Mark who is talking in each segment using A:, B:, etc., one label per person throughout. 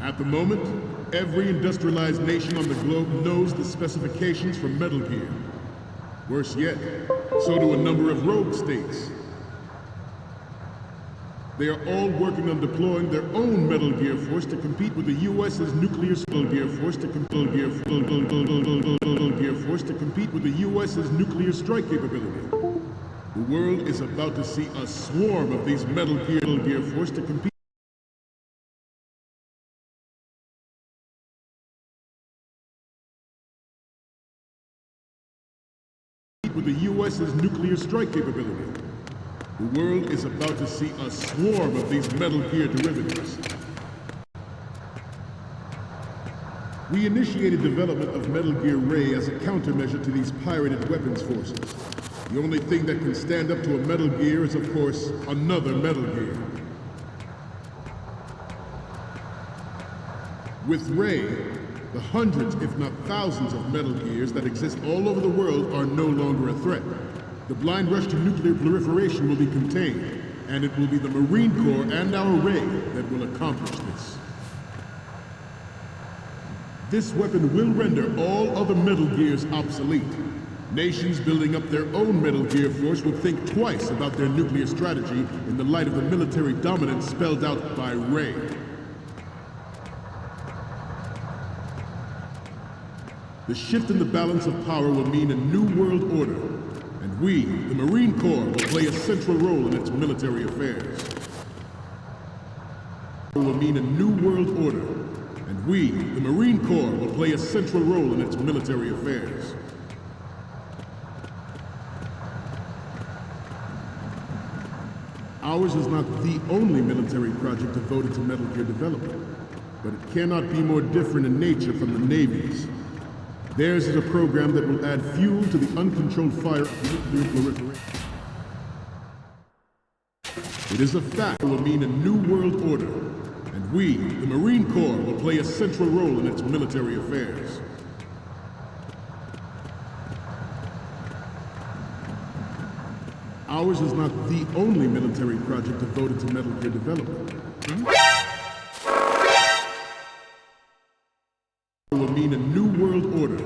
A: At the moment, every industrialized nation on the globe knows the specifications for Metal Gear. Worse yet, so do a number of rogue states. They are all working on deploying their own Metal Gear Force to compete with the U.S.'s nuclear strike capability. The world is about to see a swarm of these Metal Gear Force to compete with the U.S.'s nuclear strike capability. The world is about to see a swarm of these Metal Gear derivatives. We initiated development of Metal Gear Ray as a countermeasure to these pirated weapons forces. The only thing that can stand up to a Metal Gear is, of course, another Metal Gear. With Ray, the hundreds, if not thousands, of Metal Gears that exist all over the world are no longer a threat. The blind rush to nuclear proliferation will be contained, and it will be the Marine Corps and our Ray that will accomplish this. This weapon will render all other Metal Gears obsolete. Nations building up their own Metal Gear Force will think twice about their nuclear strategy in the light of the military dominance spelled out by Ray. The shift in the balance of power will mean a new world order, and we, the Marine Corps, will play a central role in its military affairs. It will mean a new world order, and we, the Marine Corps, will play a central role in its military affairs. Ours is not the only military project devoted to Metal Gear development, but it cannot be more different in nature from the Navy's. Theirs is a program that will add fuel to the uncontrolled fire of nuclear proliferation. It is a fact that will mean a new world order, and we, the Marine Corps, will play a central role in its military affairs. Ours is not the only military project devoted to Metal Gear development. Will mean a new world order,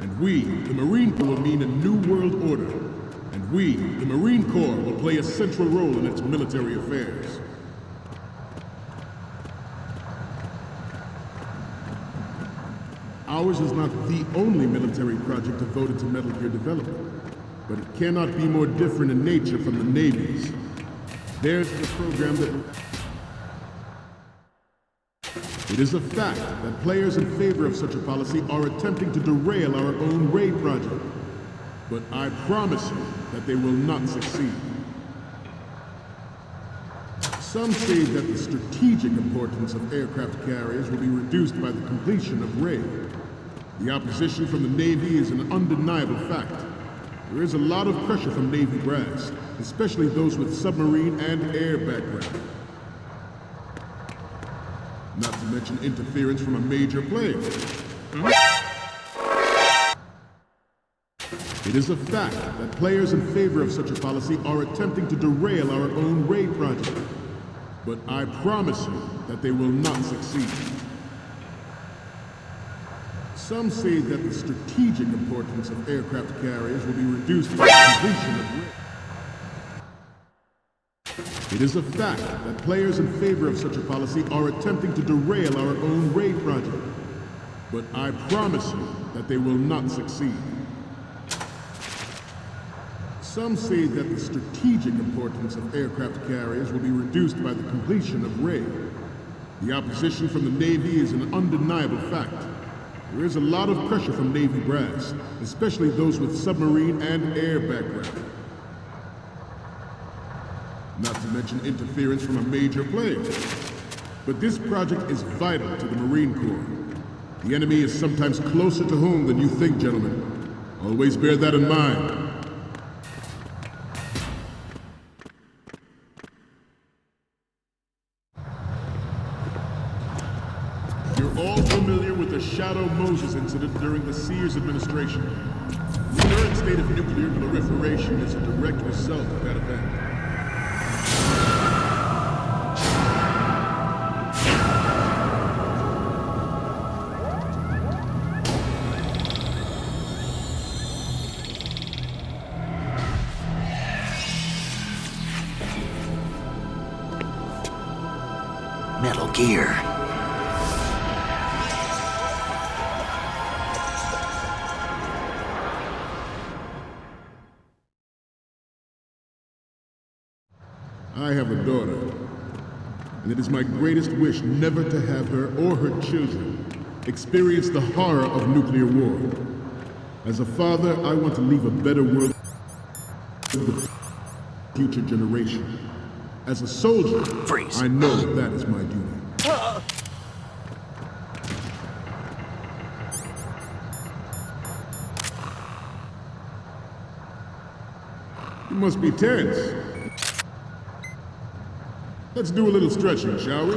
A: and we, the Marine Corps, will mean a new world order, and we, the Marine Corps, will play a central role in its military affairs. Ours is not the only military project devoted to Metal Gear development, but it cannot be more different in nature from the Navy's. Theirs is a program that will... It is a fact that players in favor of such a policy are attempting to derail our own Ray project. But I promise you that they will not succeed. Some say that the strategic importance of aircraft carriers will be reduced by the completion of Ray. The opposition from the Navy is an undeniable fact. There is a lot of pressure from Navy brass, especially those with submarine and air background. Not to mention interference from a major player. It is a fact that players in favor of such a policy are attempting to derail our own Ray project. But I promise you that they will not succeed. Some say that the strategic importance of aircraft carriers will be reduced by the completion of Ray. It is a fact that players in favor of such a policy are attempting to derail our own Ray project. But I promise you that they will not succeed. Some say that the strategic importance of aircraft carriers will be reduced by the completion of Ray. The opposition from the Navy is an undeniable fact. There is a lot of pressure from Navy brass, especially those with submarine and air background. Not to mention interference from a major player. But this project is vital to the Marine Corps. The enemy is sometimes closer to home than you think, gentlemen. Always bear that in mind. You're all familiar with the Shadow Moses incident during the Sears administration. The current state of nuclear proliferation is a direct result of that event.
B: Metal Gear.
A: I have a daughter, and it is my greatest wish never to have her or her children experience the horror of nuclear war. As a father, I want to leave a better world for the future generation. As a soldier,
B: Freeze.
A: I know that is my duty. You must be tense. Let's do a little stretching, shall we?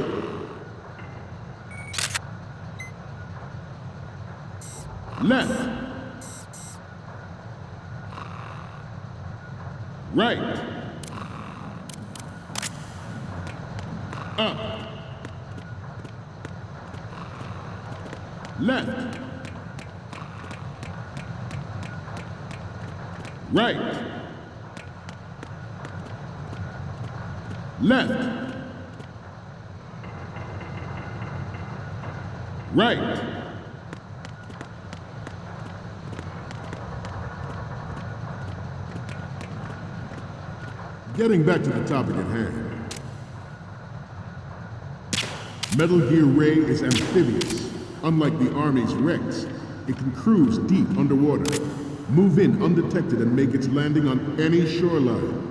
A: Left. Right. Up. Left. Right. Left. Right. Getting back to the topic at hand. Metal Gear Ray is amphibious. Unlike the Army's Rex, it can cruise deep underwater, move in undetected and make its landing on any shoreline.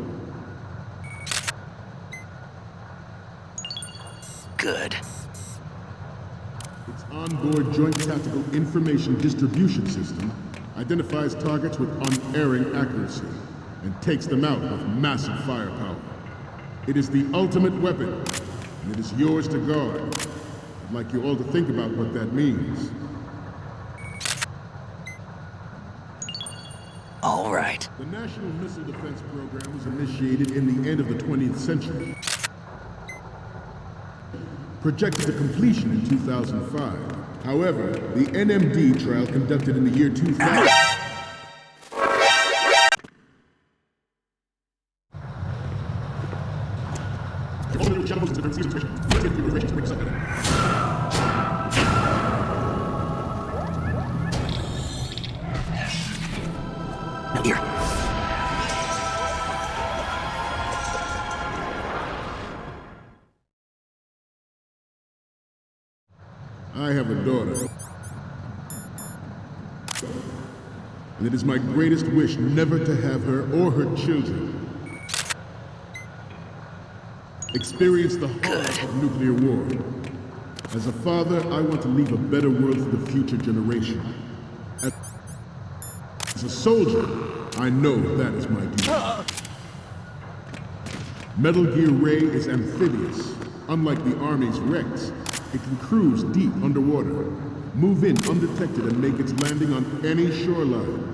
B: Good.
A: Its onboard Joint Tactical Information Distribution System identifies targets with unerring accuracy and takes them out with massive firepower. It is the ultimate weapon, and it is yours to guard. I'd like you all to think about what that means.
B: All right.
A: The National Missile Defense Program was initiated in the end of the 20th century. Projected to completion in 2005. However, the NMD trial conducted in the year 2000...
B: Now here.
A: I have a daughter. And it is my greatest wish never to have her or her children experience the horror of nuclear war. As a father, I want to leave a better world for the future generation. As a soldier, I know that is my duty. Metal Gear Ray is amphibious. Unlike the Army's Rex, it can cruise deep underwater, move in undetected and make its landing on any shoreline.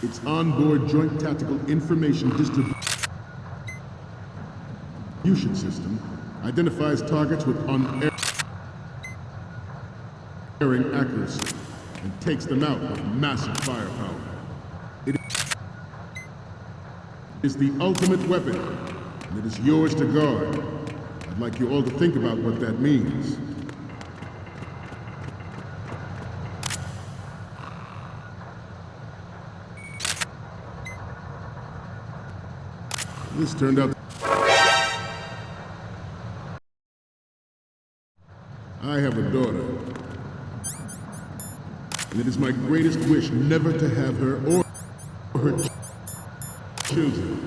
A: Its onboard Joint Tactical Information Distribution System identifies targets with unerring accuracy and takes them out with massive firepower. It is the ultimate weapon, and it is yours to guard. I'd like you all to think about what that means. This turned out... I have a daughter, and it is my greatest wish never to have her or her children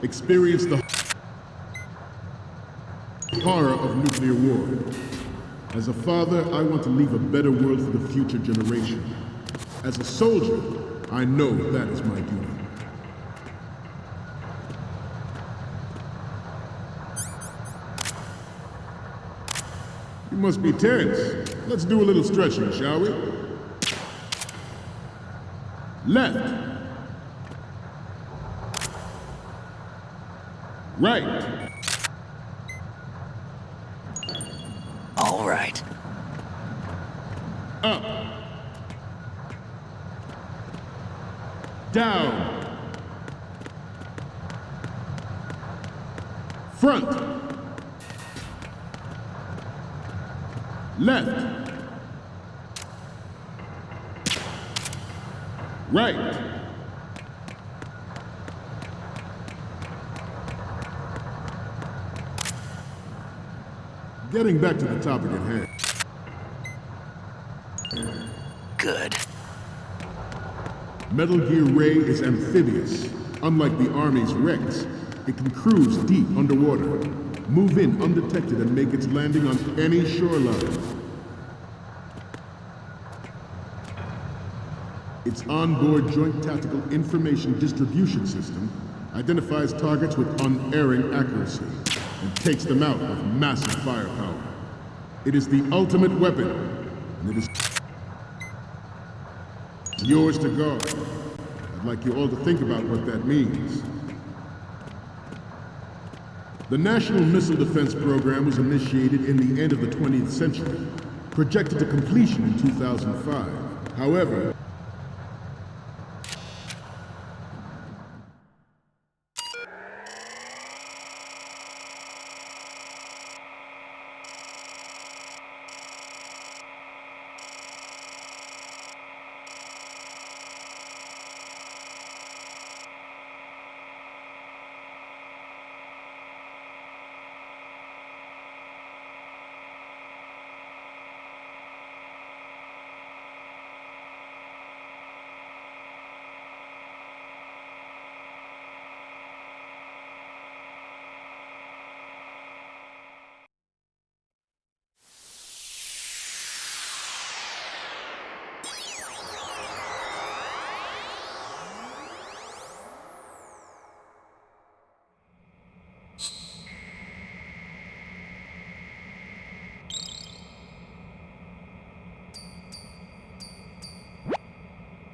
A: experience the horror of nuclear war. As a father, I want to leave a better world for the future generation. As a soldier, I know that is my duty. You must be tense. Let's do a little stretching, shall we? Left. Right.
B: All right.
A: Up. Down. Front. Left. Right. Getting back to the topic at hand.
B: Good.
A: Metal Gear Ray is amphibious. Unlike the Army's Rex, it can cruise deep underwater, move in undetected, and make its landing on any shoreline. Its onboard Joint Tactical Information Distribution System identifies targets with unerring accuracy and takes them out with massive firepower. It is the ultimate weapon, and it is yours to guard. I'd like you all to think about what that means. The National Missile Defense Program was initiated in the end of the 20th century, projected to completion in 2005. However,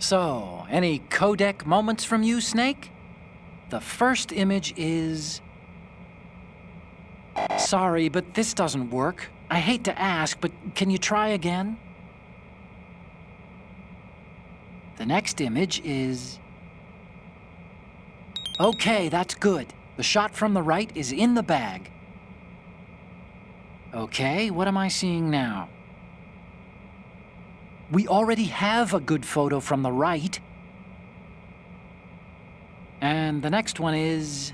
C: So, any codec moments from you, Snake? The first image is... Sorry, but this doesn't work. I hate to ask, but can you try again? The next image is... Okay, that's good. The shot from the right is in the bag. Okay, what am I seeing now? We already have a good photo from the right. And the next one is...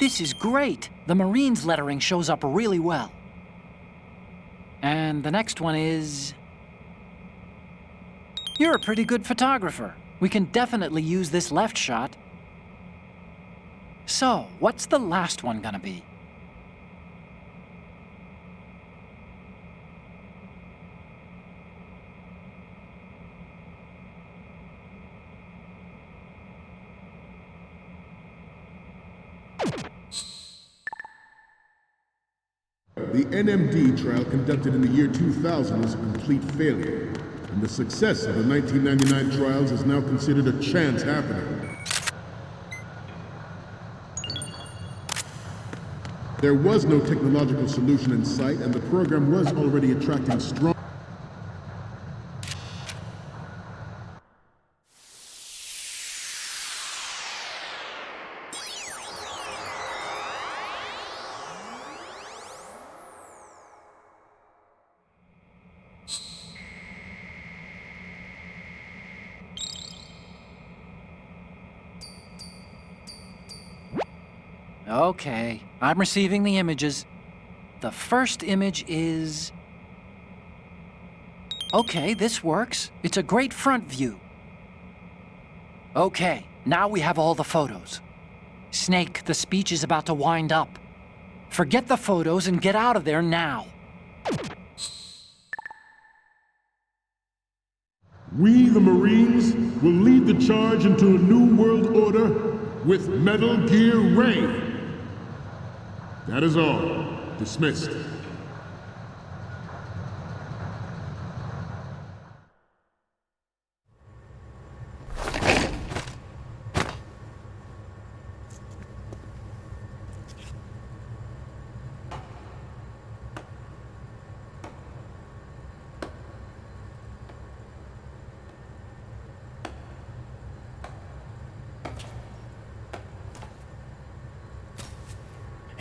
C: This is great! The Marines lettering shows up really well. And the next one is... You're a pretty good photographer. We can definitely use this left shot. So, what's the last one gonna be?
A: the NMD trial conducted in the year 2000 was a complete failure, and the success of the 1999 trials is now considered a chance happening. There was no technological solution in sight, and the program was already attracting strong...
C: Okay, I'm receiving the images. The first image is... Okay, this works. It's a great front view. Okay, now we have all the photos. Snake, the speech is about to wind up. Forget the photos and get out of there now.
A: We, the Marines, will lead the charge into a new world order with Metal Gear Ray. That is all. Dismissed.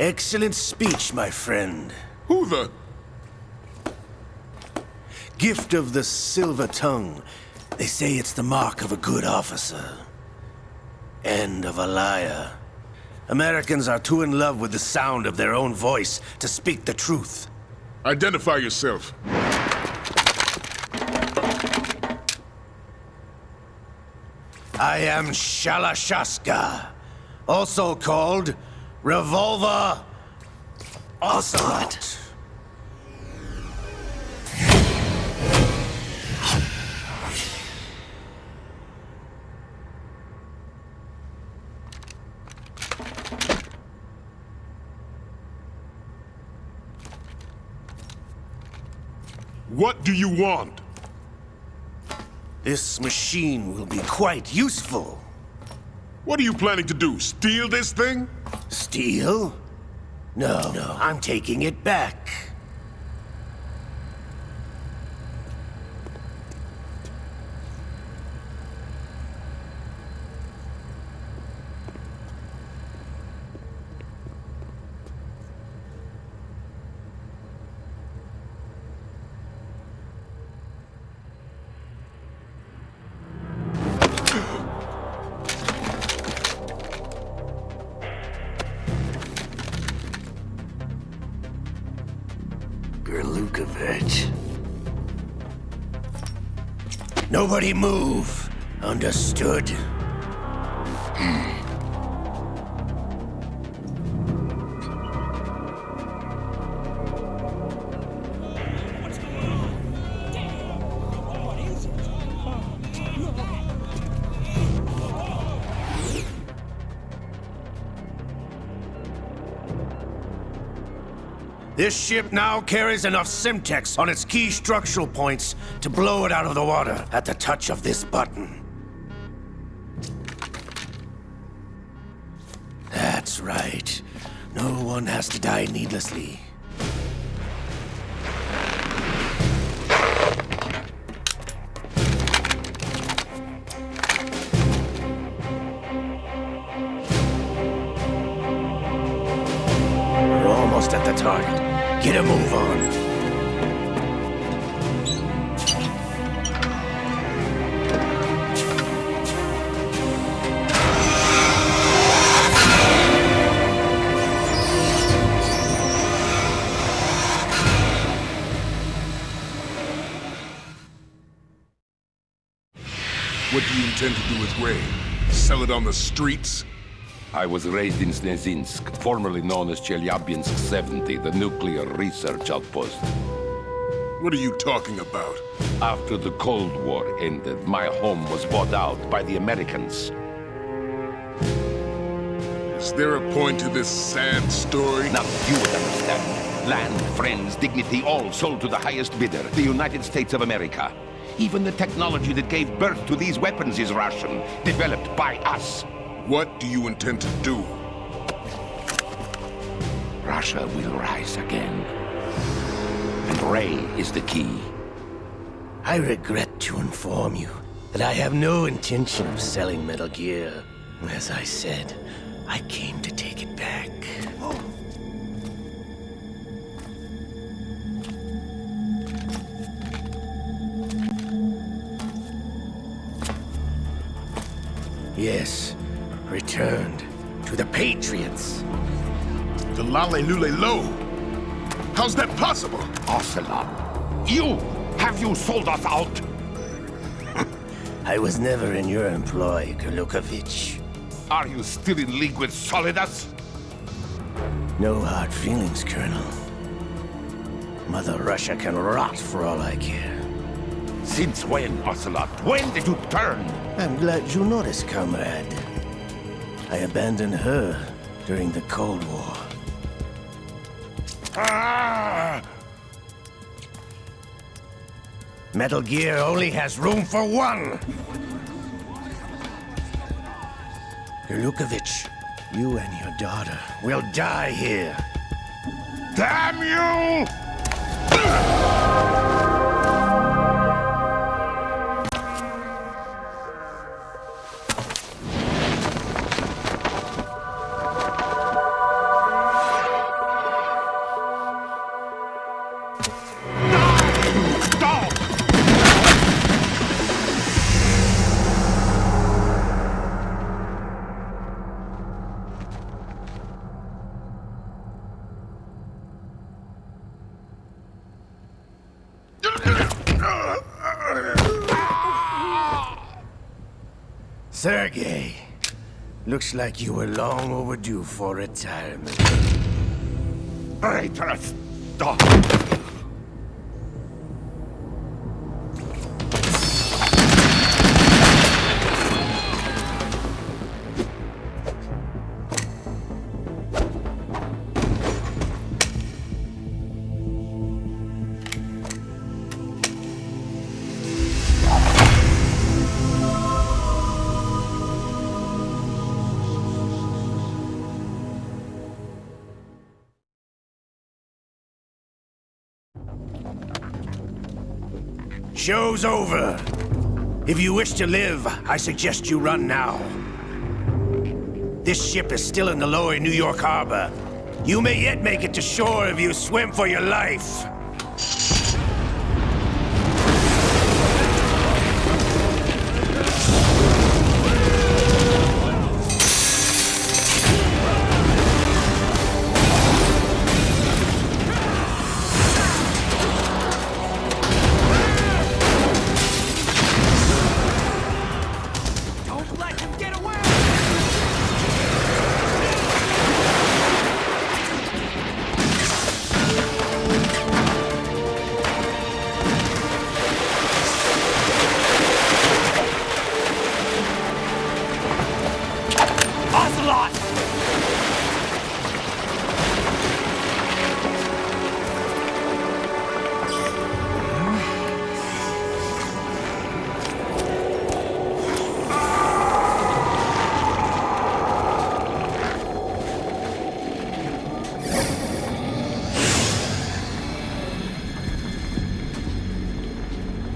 D: Excellent speech, my friend.
A: Who the...
D: Gift of the silver tongue. They say it's the mark of a good officer. And of a liar. Americans are too in love with the sound of their own voice to speak the truth.
A: Identify yourself.
D: I am Shalashaska, also called Revolver Ocelot.
A: What do you want?
D: This machine will be quite useful.
A: What are you planning to do? Steal this thing?
D: Steal? No, I'm taking it back. Nobody move. Understood? This ship now carries enough Simtex on its key structural points to blow it out of the water at the touch of this button. That's right. No one has to die needlessly. We're almost at the target. Get a move on.
A: What do you intend to do with Ray? Sell it on the streets?
E: I was raised in Snezinsk, formerly known as Chelyabinsk 70, the nuclear research outpost.
A: What are you talking about?
E: After the Cold War ended, my home was bought out by the Americans.
A: Is there a point to this sad story?
E: Now you would understand. Land, friends, dignity, all sold to the highest bidder, the United States of America. Even the technology that gave birth to these weapons is Russian, developed by us.
A: What do you intend to do?
E: Russia will rise again. And Ray is the key.
D: I regret to inform you that I have no intention of selling Metal Gear. As I said, I came to take it back. Yes, returned to the Patriots.
A: The Lale Lule Lo? How's that possible?
E: Ocelot, have you sold us out?
D: I was never in your employ, Golukovich.
E: Are you still in league with Solidus?
D: No hard feelings, Colonel. Mother Russia can rot for all I care.
E: Since when, Ocelot? When did you turn?
D: I'm glad you noticed, comrade. I abandoned her during the Cold War.
E: Ah!
D: Metal Gear only has room for one! Golukovich, you and your daughter will die here.
E: Damn you!
D: Sergei, looks like you were long overdue for retirement.
E: Traitors! Stop!
D: Show's over. If you wish to live, I suggest you run now. This ship is still in the lower New York harbor. You may yet make it to shore if you swim for your life.
C: Ocelot!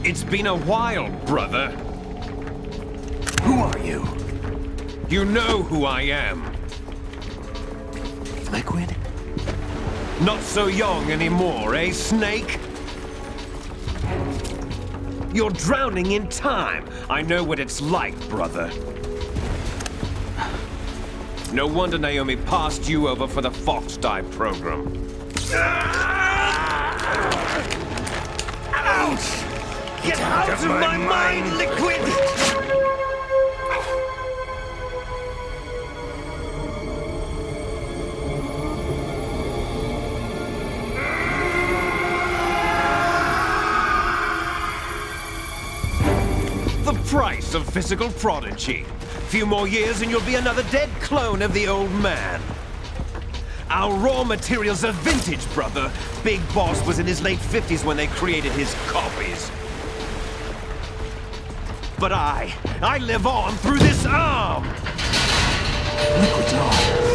F: It's been a while, brother.
B: Who are you?
F: You know who I am.
B: Liquid?
F: Not so young anymore, eh, Snake? You're drowning in time. I know what it's like, brother. No wonder Naomi passed you over for the Fox Dive program.
D: Ouch!
F: Get out of my mind, Liquid! The price of physical prodigy. Few more years and you'll be another dead clone of the old man. Our raw materials are vintage, brother. Big Boss was in his late 50s when they created his copies. But I live on through this arm!
B: Liquid's on.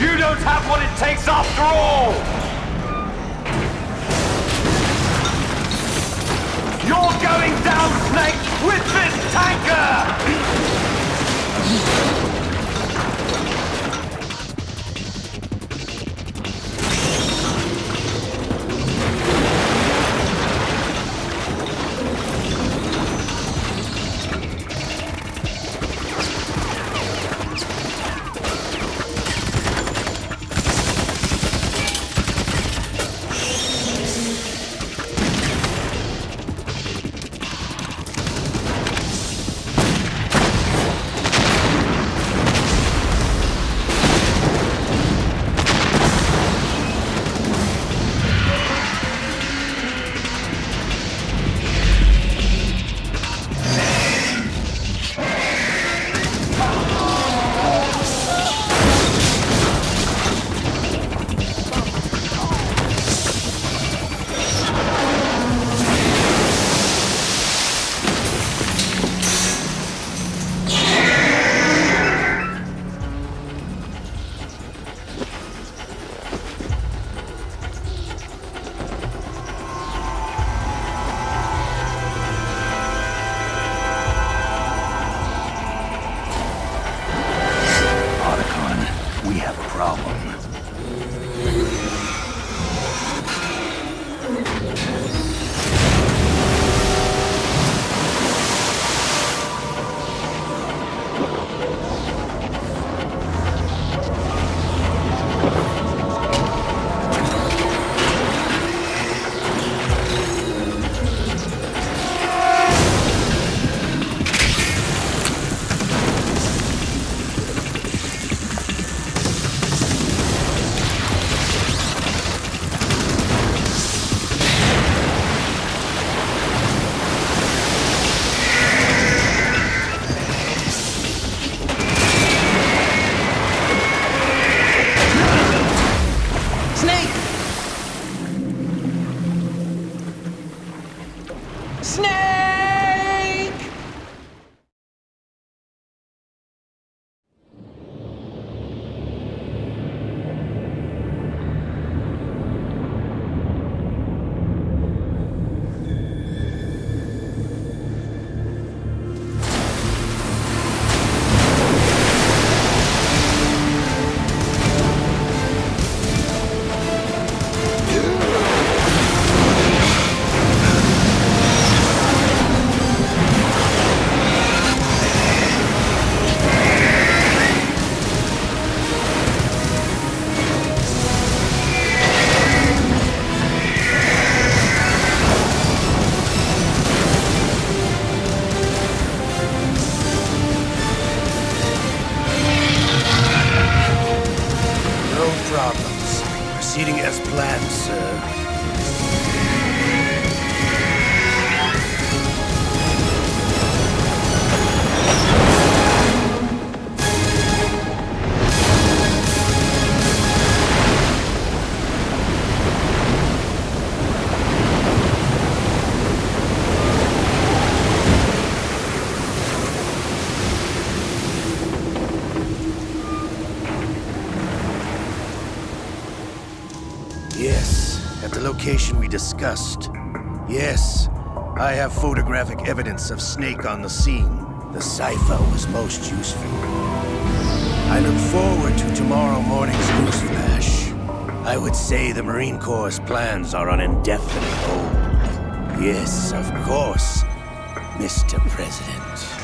F: You don't have what it takes after all! You're going down, Snake, with this tanker!
D: As planned, sir. Yes, at the location we discussed. Yes, I have photographic evidence of Snake on the scene. The cipher was most useful. I look forward to tomorrow morning's news flash. I would say the Marine Corps' plans are on indefinite hold. Yes, of course, Mr. President.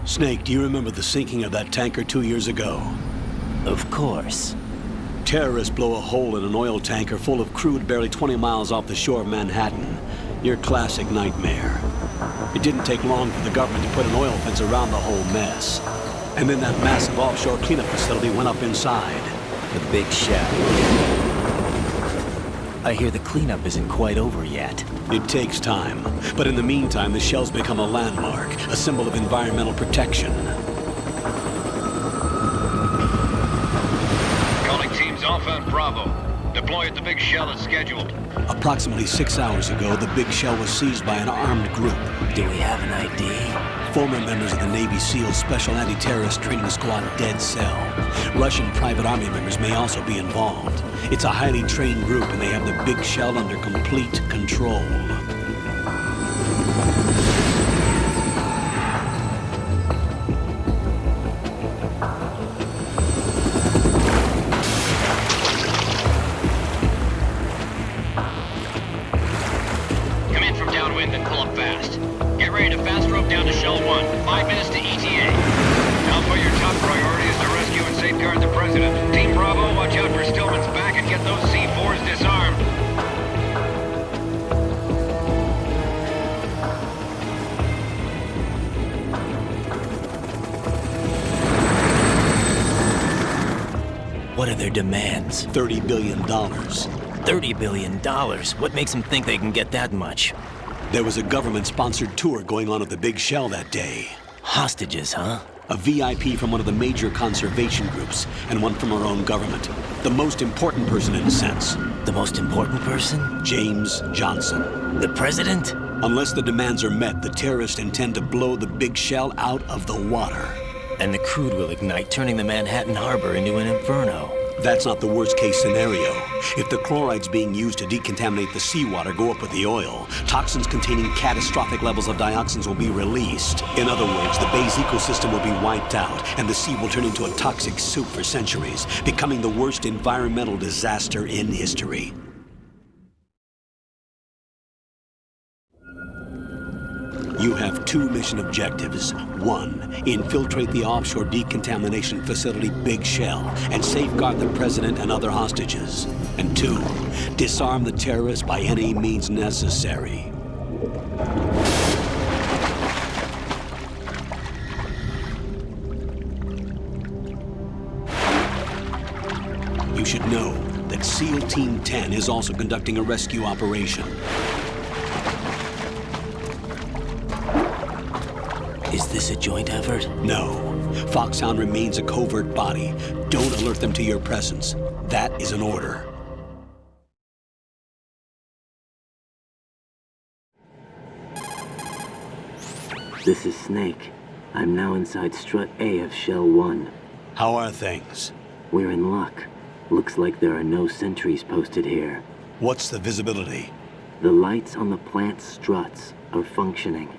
G: Snake, do you remember the sinking of that tanker 2 years ago?
B: Of course.
G: Terrorists blow a hole in an oil tanker full of crude barely 20 miles off the shore of Manhattan. Your classic nightmare. It didn't take long for the government to put an oil fence around the whole mess. And then that massive offshore cleanup facility went up inside.
B: The big shell. I hear the cleanup isn't quite over yet.
G: It takes time, but in the meantime, the shell's become a landmark, a symbol of environmental protection.
H: Calling teams Alpha and Bravo. Deploy at the big shell as scheduled.
G: Approximately 6 hours ago, the big shell was seized by an armed group.
B: Do we have an ID?
G: Former members of the Navy SEAL Special Anti-Terrorist Training Squad Dead Cell. Russian private army members may also be involved. It's a highly trained group and they have the big shell under complete control.
H: Come in from downwind and pull up fast. Get ready to fast rope down to Shell 1. 5 minutes to ETA. Alpha, your top priority is to rescue and safeguard the President. Team Bravo, watch out for Stillman's back and get those C4s disarmed.
B: What are their demands?
G: $30 billion.
B: $30 billion? What makes them think they can get that much?
G: There was a government-sponsored tour going on at the big shell that day.
B: Hostages, huh?
G: A VIP from one of the major conservation groups, and one from our own government. The most important person in a sense.
B: The most important person?
G: James Johnson.
B: The President?
G: Unless the demands are met, the terrorists intend to blow the big shell out of the water.
B: And the crude will ignite, turning the Manhattan Harbor into an inferno.
G: That's not the worst-case scenario. If the chlorides being used to decontaminate the seawater go up with the oil, toxins containing catastrophic levels of dioxins will be released. In other words, the bay's ecosystem will be wiped out, and the sea will turn into a toxic soup for centuries, becoming the worst environmental disaster in history. You have 2 mission objectives. 1, infiltrate the offshore decontamination facility Big Shell and safeguard the President and other hostages. And 2, disarm the terrorists by any means necessary. You should know that SEAL Team 10 is also conducting a rescue operation.
B: Is this a joint effort?
G: No. Foxhound remains a covert body. Don't alert them to your presence. That is an order.
I: This is Snake. I'm now inside Strut A of Shell 1.
G: How are things?
I: We're in luck. Looks like there are no sentries posted here.
G: What's the visibility?
I: The lights on the plant struts are functioning.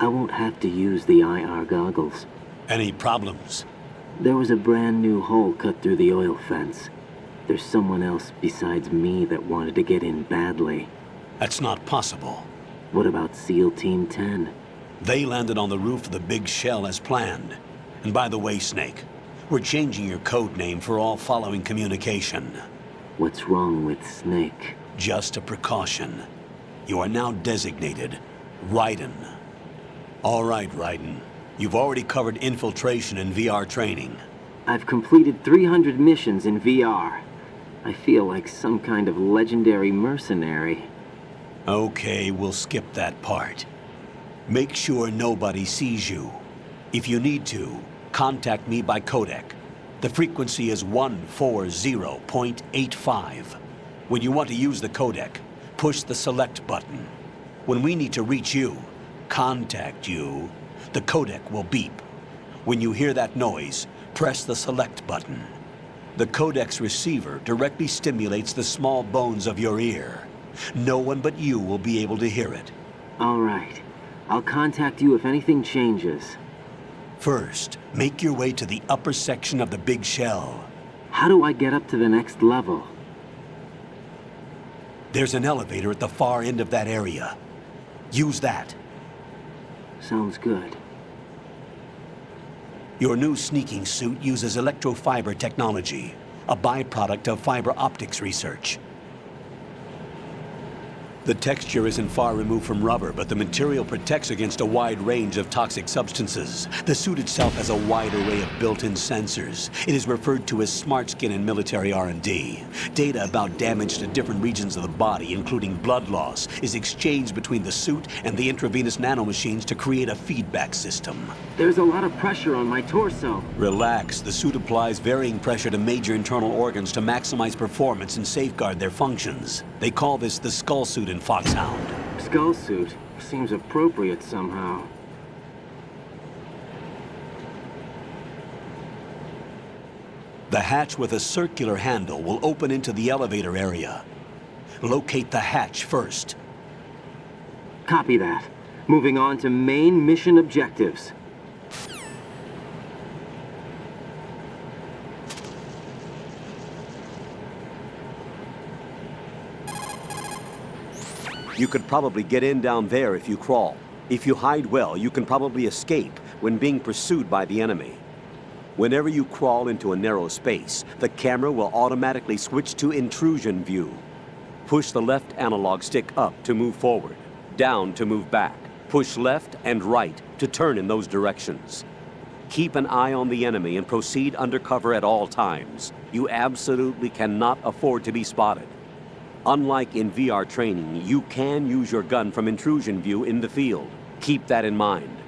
I: I won't have to use the IR goggles.
G: Any problems?
I: There was a brand new hole cut through the oil fence. There's someone else besides me that wanted to get in badly.
G: That's not possible.
I: What about SEAL Team 10?
G: They landed on the roof of the big shell as planned. And by the way, Snake, we're changing your code name for all following communication.
I: What's wrong with Snake?
G: Just a precaution. You are now designated Raiden. All right, Raiden. You've already covered infiltration and VR training.
I: I've completed 300 missions in VR. I feel like some kind of legendary mercenary.
G: Okay, we'll skip that part. Make sure nobody sees you. If you need to, contact me by codec. The frequency is 140.85. When you want to use the codec, push the select button. When we need to reach you, contact you, the codec will beep. When you hear that noise, press the select button. The codec's receiver directly stimulates the small bones of your ear. No one but you will be able to hear it.
I: All right. I'll contact you if anything changes.
G: First, make your way to the upper section of the big shell.
I: How do I get up to the next level?
G: There's an elevator at the far end of that area. Use that.
I: Sounds good.
G: Your new sneaking suit uses electrofiber technology, a byproduct of fiber optics research. The texture isn't far removed from rubber, but the material protects against a wide range of toxic substances. The suit itself has a wide array of built-in sensors. It is referred to as smart skin in military R&D. Data about damage to different regions of the body, including blood loss, is exchanged between the suit and the intravenous nanomachines to create a feedback system.
I: There's a lot of pressure on my torso.
G: Relax. The suit applies varying pressure to major internal organs to maximize performance and safeguard their functions. They call this the skull suit in Foxhound.
I: Skull suit seems appropriate somehow.
G: The hatch with a circular handle will open into the elevator area. Locate the hatch first.
I: Copy that. Moving on to main mission objectives.
J: You could probably get in down there if you crawl. If you hide well, you can probably escape when being pursued by the enemy. Whenever you crawl into a narrow space, the camera will automatically switch to intrusion view. Push the left analog stick up to move forward, down to move back. Push left and right to turn in those directions. Keep an eye on the enemy and proceed undercover at all times. You absolutely cannot afford to be spotted. Unlike in VR training, you can use your gun from intrusion view in the field. Keep that in mind.